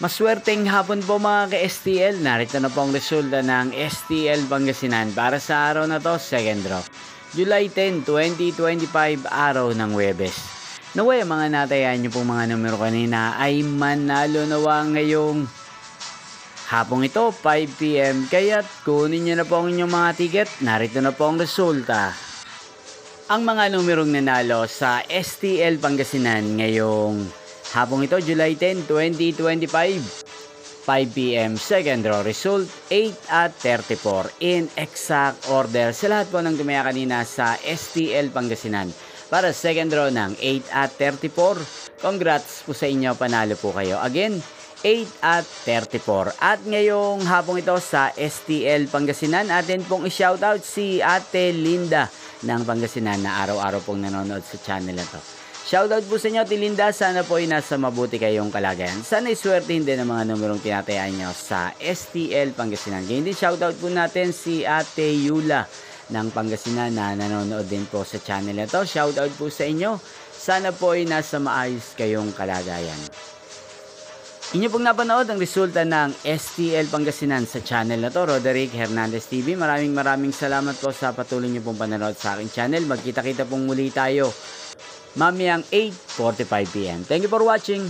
Maswerteng hapon po mga ka-STL. Narito na po ang resulta ng STL Pangasinan para sa araw na to, second draw. July 10, 2025, araw ng Huwebes. Naway, mga natayan nyo pong mga numero kanina ay manalo nawa ngayong hapong ito, 5 PM. Kaya't kunin nyo na po ang inyong mga ticket. Narito na po ang resulta. Ang mga numerong nanalo sa STL Pangasinan ngayong hapong ito, July 10, 2025, 5 PM, second draw result, 8 at 34. In exact order sa lahat po ng tumaya kanina sa STL Pangasinan. Para second draw ng 8 at 34, congrats po sa inyo, panalo po kayo. Again, 8 at 34. At ngayong hapong ito sa STL Pangasinan, atin pong i-shoutout si Ate Linda ng Pangasinan na araw-araw pong nanonood sa channel na to. Shoutout po sa inyo, Ate Linda. Sana po ay nasa mabuti kayong kalagayan. Sana iswertehin din ang mga numerong tinatayaan nyo sa STL Pangasinan. Ganyan din shoutout po natin si Ate Yula ng Pangasinan na nanonood din po sa channel na to. Shoutout po sa inyo. Sana po ay nasa maayos kayong kalagayan. Inyo pong napanood ang resulta ng STL Pangasinan sa channel na to, Roderick Hernandez TV. Maraming salamat po sa patuloy nyo pong panonood sa aking channel. Magkita-kita pong muli tayo mamayang 8:45 PM. Thank you for watching.